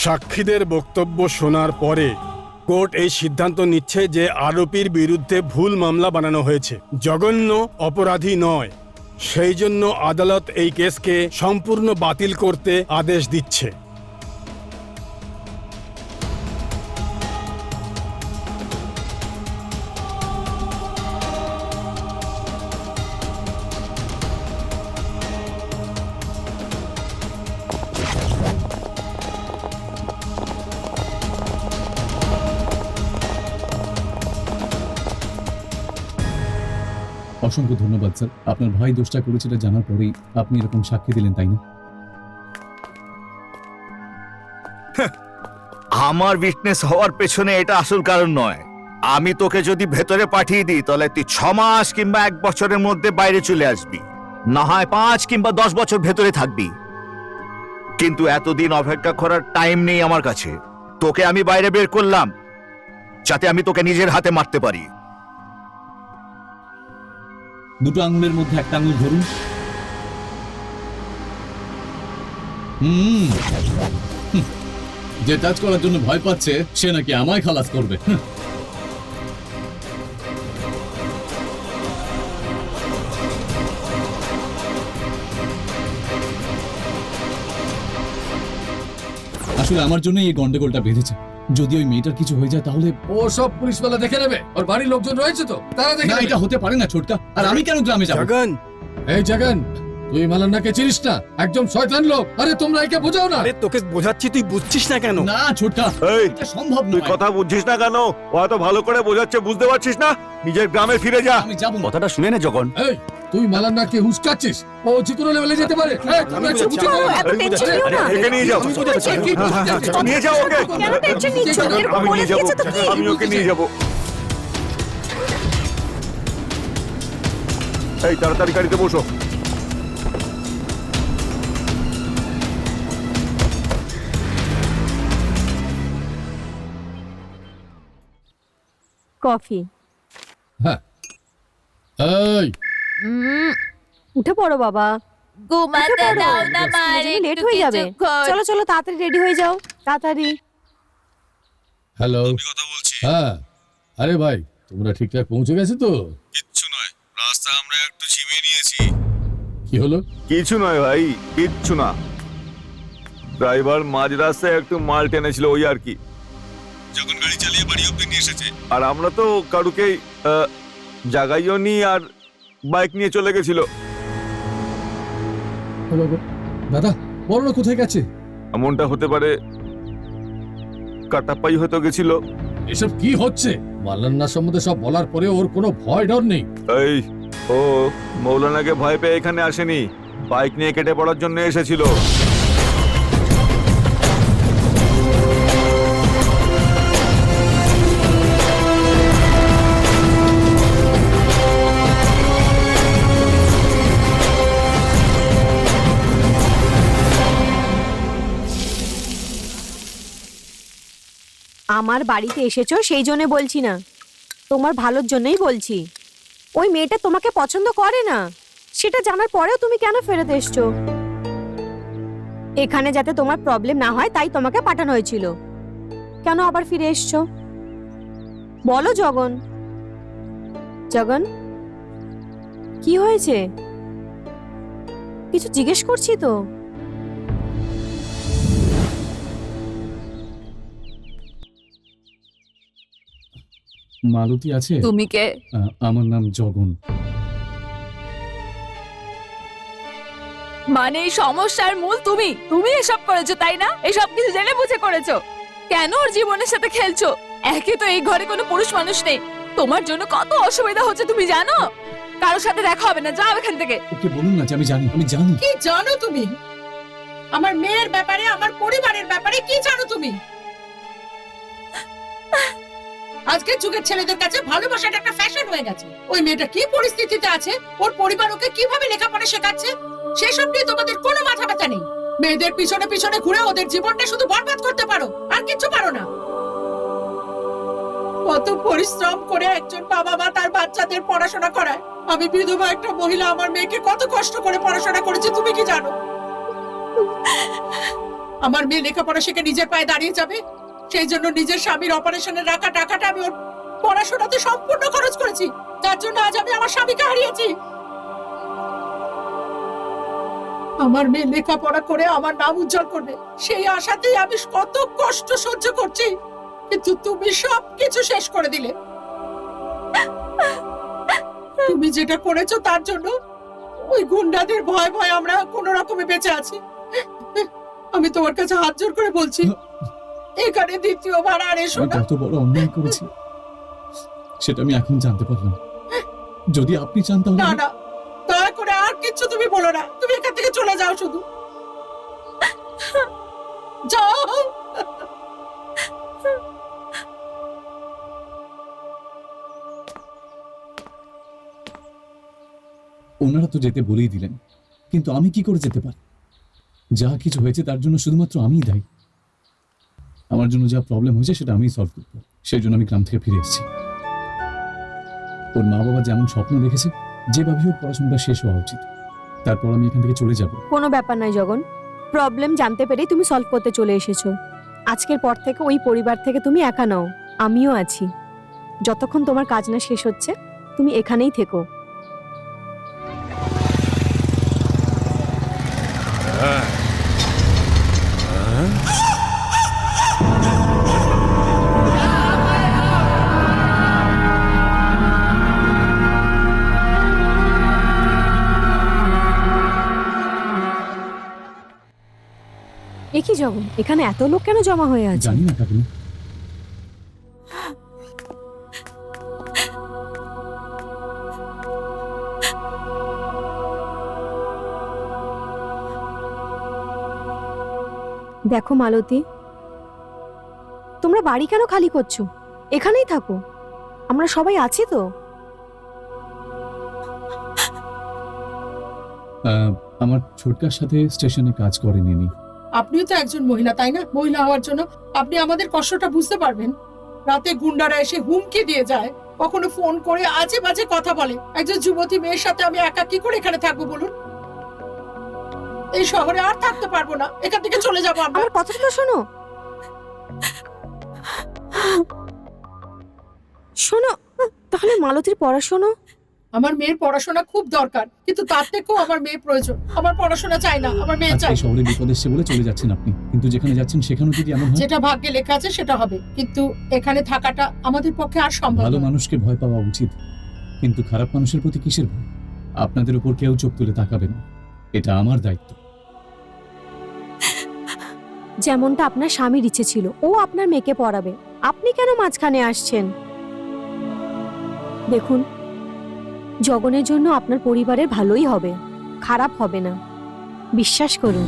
সাক্ষীদের বক্তব্য শোনার পরে কোর্ট এই সিদ্ধান্ত নিচ্ছে যে আরোপীর বিরুদ্ধে ভুল মামলা বানানো হয়েছে, জঘন্য অপরাধী নয়। সেই জন্য আদালত এই কেসকে সম্পূর্ণ বাতিল করতে আদেশ দিচ্ছে। অসংখ্য ধন্যবাদ স্যার। আপনার ভাই দোষটা করেছে এটা জানার পরেই আপনি এরকম সাক্ষী দিলেন, তাই না? আমার উইটনেস হওয়ার পেছনে এটা আসল কারণ নয়। আমি তোকে যদি ভেতরে পাঠিয়ে দিই তাহলে তুই 6 মাস কিংবা 1 বছরের মধ্যে বাইরে চলে আসবি, না হয় 5 কিংবা 10 বছর ভেতরে থাকবি। কিন্তু এতদিন অপেক্ষা করার টাইম নেই আমার কাছে। তোকে আমি বাইরে বের করলাম যাতে আমি তোকে নিজের হাতে মারতে পারি। দুটো আঙুলের মধ্যে একটা আঙুল ধরুন। যে টাচ করার জন্য ভয় পাচ্ছে সে নাকি আমায় খালাস করবে। আসলে আমার জন্যই এই গন্ডগোলটা বেঁধেছে। যদি ওই মেয়েটার কিছু হয়ে যায় তাহলে ও সব পুলিশওয়ালা দেখে নেবে। ওর বাড়ির লোকজন রয়েছে তো, তারা দেখে না, নেবে। এটা হতে পারে না ছোটকা। আর আমি কেন গ্রামে যাব? জগন, এই জগন, তুই মালান্নাকে চিনিস না? একদম শয়তান লোক। আরে তোমরা একে বোঝাও না। আরে তোকে বোঝাচ্ছি, তুই বুঝছিস না কেন? না ছোটকা, এই, এটা সম্ভব তুই নয়। কথা বুঝছিস না কেন? ও এত ভালো করে বোঝাচ্ছে, বুঝতে পারছিস না? নিজের গ্রামে ফিরে যা। আমি যাব না। কথাটা শুনে নে যখন। এই, তুই মালান্নাকে হুস্কাচ্ছিস। ও যে কোনো লেভেলে যেতে পারে। এই, আমি তোমরা একটু বুঝাচ্ছি। বুঝে নাও। এত টেনশন নিও না। একে নিয়ে যাও। আমি বুঝাচ্ছি। নিয়ে যাও ওকে। কেন টেনশন নিচ্ছ? এরকম আমি বলে নিয়ে যাবো, দিয়েছে তো কি? আমি ওকে নিয়ে যাবো। এই তাড়াতাড়ি গাড়িতে বসো। কফি। হ্যাঁ। এই, উঠে পড়ো বাবা। ঘুমাতে দাও না মা, লেট হয়ে যাবে। চলো চলো তাড়াতাড়ি রেডি হয়ে যাও, তাড়াতাড়ি। হ্যালো। হ্যাঁ, আরে ভাই, তোমরা ঠিকঠাক পৌঁছে গেছো তো? কিচ্ছু নয়, রাস্তা আমরা একটু ঝিমিয়ে নিয়েছি। কি হলো? কিছু নয় ভাই, কিচ্ছু না। ড্রাইভার মাঝ রাস্তায় একটু মাল টেনেছিল, ওই আর কি। যখন গাড়ি চালিয়ে বাড়ি অব্দি নিয়ে এসেছে। আর আমরা তো কারুকেই জাগাইও নি, আর বাইক নিয়ে চলে গেছিল। হলো গো। দাদা, বলো না কোথায় গেছে? এমনটা হতে পারে কাটাপাই হয়তো গেছিল। এসব কি হচ্ছে? মালান্না সম্বন্ধে সব বলার পরে ওর কোনো ভয় ডর নেই। এই, ও মৌলানাকে ভয় পেয়ে এখানে আসেনি, বাইক নিয়ে কেটে পড়ার জন্য এসেছিল। আমার বাড়িতে এসেছো সেই জন্য বলছি না, তোমার ভালোর জন্যই বলছি। ওই মেয়েটা তোমাকে পছন্দ করে না, সেটা জানার পরেও তুমি কেন ফেরত এসছো? এখানে যাতে তোমার প্রবলেম না হয় তাই তোমাকে পাঠানো হয়েছিল। কেন আবার ফিরে এসছো বলো জগন। জগন, কি হয়েছে? কিছু জিজ্ঞেস করছি তো। মালতী আছে? তুমি কে? আমার নাম জগন। মানে এই সমস্যার মূল তুমি তুমি এসব করেছো, তাই না? এসব কিছু জেনে বুঝে করেছো। কেন ওর জীবনের সাথে খেলছো? একে তো এই ঘরে কোনো পুরুষ মানুষ নেই, তোমার জন্য কত অসুবিধা হচ্ছে তুমি জানো? কারোর সাথে দেখা হবে না, যাও এখান থেকে। ওকে বলুন না যে আমি জানি, আমি জানি। কি জানো তুমি? আমার মেয়ের ব্যাপারে, আমার পরিবারের ব্যাপারে কি জানো তুমি? আজকের যুগের ছেলেদের কাছে ভালোবাসাটা একটা ফ্যাশন হয়ে গেছে। ওই মেয়েটা কি পরিস্থিতিতে আছে, ওর পরিবার ওকে কিভাবে লেখাপড়া শেখাচ্ছে, সেসব নিয়ে তোমাদের কোনো মাথা ব্যথা নেই। মেয়েদের পিছনে পিছনে ঘুরে ওদের জীবনটা শুধু বরবাদ করতে পারো, আর কিছু পারো না। কত পরিশ্রম করে একজন বাবা মা তার বাচ্চাদের পড়াশোনা করায়। আমি বিধবা একটা মহিলা আমার মেয়েকে কত কষ্ট করে পড়াশোনা করেছি তুমি কি জানো? আমার মেয়ে লেখাপড়া শিখে নিজের পায়ে দাঁড়িয়ে যাবে, সেই জন্য নিজের স্বামীর অপারেশনের রাখা টাকাটা আমি ওর পড়াশোনাতে সম্পূর্ণ খরচ করেছি, যার জন্য আজ আমি আমার স্বামীকে হারিয়েছি। আমার মেয়ে লেখাপড়া করে আমার নাম উজ্জ্বল করবে, সেই আশাতেই আমি কত কষ্ট সহ্য করছি, কিন্তু তুমি সবকিছু শেষ করে দিলে। তুমি যেটা করেছো তার জন্য ওই গুন্ডাদের ভয় ভয় আমরা কোনো রকমে বেঁচে আছি। আমি তোমার কাছে হাত জোর করে বলছি, এখানে দ্বিতীয়বার আর এসো আমি না। কত বড় অন্যায় করেছি সেটা আমি এখন জানতে পারলাম। যদি আপনি চান তাহলে না না, দয়া করে আর কিচ্ছু তুমি বলো না, তুমি এখান থেকে চলে যাও, শুধু যাও। ওনারা তো যেতে বলেই দিলেন, কিন্তু আমি কি করে যেতে পারি? যা কিছু হয়েছে তার জন্য শুধুমাত্র আমিই দায়ী। আমার জন্য যা প্রবলেম হয়েছে সেটা আমিই সলভ করবো, সেই জন্য আমি গ্রাম থেকে ফিরে এসেছি। ওর মা বাবা যেমন স্বপ্ন দেখেছে, যেভাবে হোক পড়াশোনাটা শেষ হওয়া উচিত, তারপর আমি এখান থেকে চলে যাব। কোনো ব্যাপার নয় জগন, প্রবলেম জানতে পেরেই তুমি সলভ করতে চলে এসেছো। আজকের পর থেকে ওই পরিবার থেকে তুমি একা নও, আমিও আছি। যতক্ষণ তোমার কাজ না শেষ হচ্ছে তুমি এখানেই থেকো। এ কি জগন, এখানে এত লোক কেন জমা হয়ে আছে? জানি না কাকিমা। দেখো মালতী, তোমরা বাড়ি কেন খালি করছো? এখানেই থাকো, আমরা সবাই আছি তো। আমার ছোটকার সাথে স্টেশনে কাজ করেন ইনি। আপনিও তো একজন মহিলা, তাই না? মহিলা হওয়ার জন্য আপনি আমাদের কষ্টটা বুঝতে পারবেন। রাতে গুন্ডারা এসে হুমকি দিয়ে যায়, কখনো ফোন করে আজে বাজে কথা বলে। একজন যুবতী মেয়ের সাথে আমি একা কি করে এখানে থাকবো বলুন? এই শহরে আর থাকতে পারবো না, এখান থেকে চলে যাবো আমরা। আমার কথাটা তো শোনো। শোনো, তাহলে মালতীর পড়াশোনা? আমার মেয়ের পড়াশোনা খুব দরকার, কিন্তু তার থেকেও আমার মেয়ে প্রয়োজন। আমার পড়াশোনা চাই না, আমার মেয়ে চাই। আজকে শহরে বিপদ এসছে বলে চলে যাচ্ছেন আপনি, কিন্তু যেখানে যাচ্ছেন সেখানেও যদি এমন হয়। যেটা ভাগ্যে লেখা আছে সেটা হবে, কিন্তু এখানে থাকাটা আমাদের পক্ষে আর সম্ভব ভালো নয়। মানুষকে ভয় পাওয়া উচিত, কিন্তু খারাপ মানুষের প্রতি কিসের ভয়? আপনাদের উপর কেউ চোখ তুলে তাকাবে না, এটা আমার দায়িত্ব। যেমনটা আপনার স্বামীর ইচ্ছে ছিল, ও আপনার মেয়েকে পড়াবে, আপনি কেন মাঝখানে আসছেন? দেখুন, জগনের জন্য আপনার পরিবারের ভালোই হবে, খারাপ হবে না, বিশ্বাস করুন।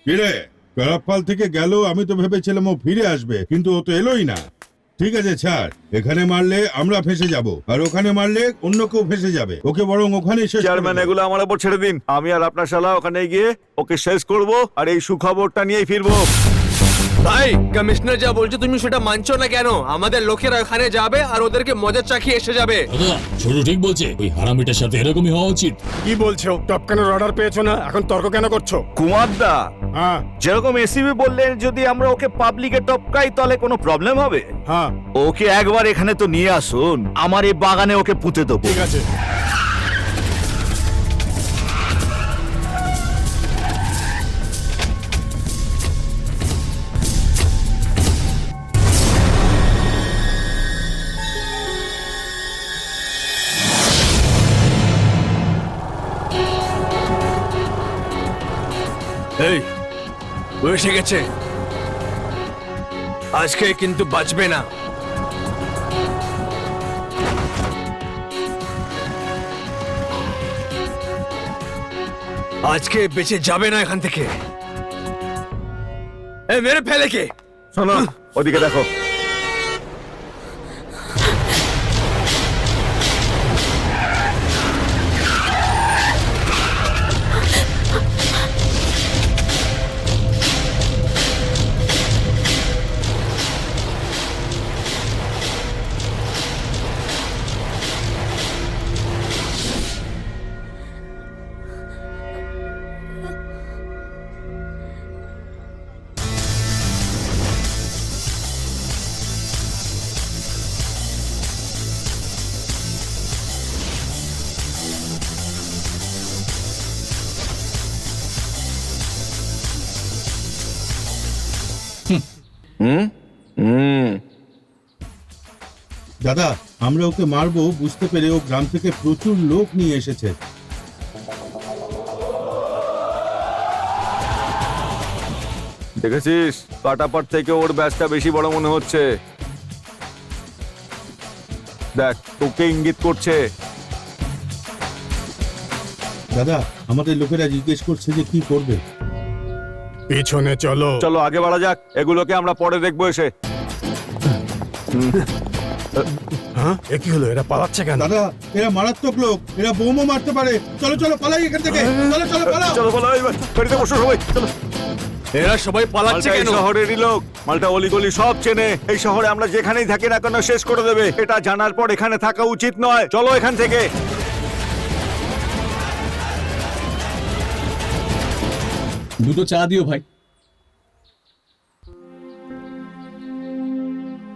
কিরে, কারাপ্পাল থেকে গেল, আমি তো ভেবেছিলাম ও ফিরে আসবে, কিন্তু ও তো এলোই না। ঠিক আছে ছাড়, এখানে মারলে আমরা ফেসে যাব, আর ওখানে মারলে অন্য কেউ ফেসে যাবে। ওকে বরং ওখানে শেষ করে চেয়ারম্যান, দাও। এগুলো আমার উপর ছেড়ে দিন। আমি আর আপনার শালা ওখানে গিয়ে ওকে শেষ করব, আর এই সুখবরটা নিয়েই ফিরবো। ভাই, কমিশনার যা বলছে তুমি সেটা মানছো না কেন? আমাদের লোকেরা ওখানে যাবে আর ওদেরকে মজা চাখিয়ে এসে যাবে। দাদা, ছোট ঠিক বলছে, ওই হারামিটার সাথে এরকমই হওয়া উচিত। কি বলছো? টপকানোর অর্ডার পেয়েছো না, এখন তর্ক কেন করছো? কুমারদা, হ্যাঁ যেরকম এসিবি বললেন, যদি আমরা ওকে পাবলিকে টপকাই তাহলে কোনো প্রবলেম হবে? হ্যাঁ, ওকে একবার এখানে তো নিয়ে আসুন, আমার এই বাগানে ওকে পুঁতে দেবো। ঠিক আছে। এই, ও এসে গেছে, আজকে কিন্তু বাঁচবে না। আজকে বেঁচে যাবে না এখান থেকে। এ মেরে ফেলে কে? শোনো, ওদিকে দেখো। হুম হুম দাদা আমরা ওকে মারবো বুঝতে পেরে ও গ্রাম থেকে প্রচুর লোক নিয়ে এসেছে। দেখেছিস কাটাপাট থেকে ওর ব্যাচটা বেশি বড় মনে হচ্ছে। দেখ তোকে ইঙ্গিত করছে। দাদা আমাদের লোকেরা জিজ্ঞেস করছে যে কি করবে। পিছনে চলো। চলো আগে বাড়া যাক, এগুলোকে আমরা পরে দেখবো এসে। হ্যাঁ এ কি হলো, এরা পালাচ্ছে কেন? দাদা এরা মারাত্মক লোক, এরা বোমও মারতে পারে। চলো চলো পালাই এখান থেকে, চলো চলো পালাও। চলো বলো এবার বাড়িতে বসো সবাই। চলো। এরা সবাই পালাচ্ছে মালটা এই কেন? শহরেরই লোক, মালটা অলিগলি সব চেনে। এই শহরে আমরা যেখানেই থাকি না কেন শেষ করে দেবে। এটা জানার পর এখানে থাকা উচিত নয়। চলো এখান থেকে। দুটো চা দিও ভাই।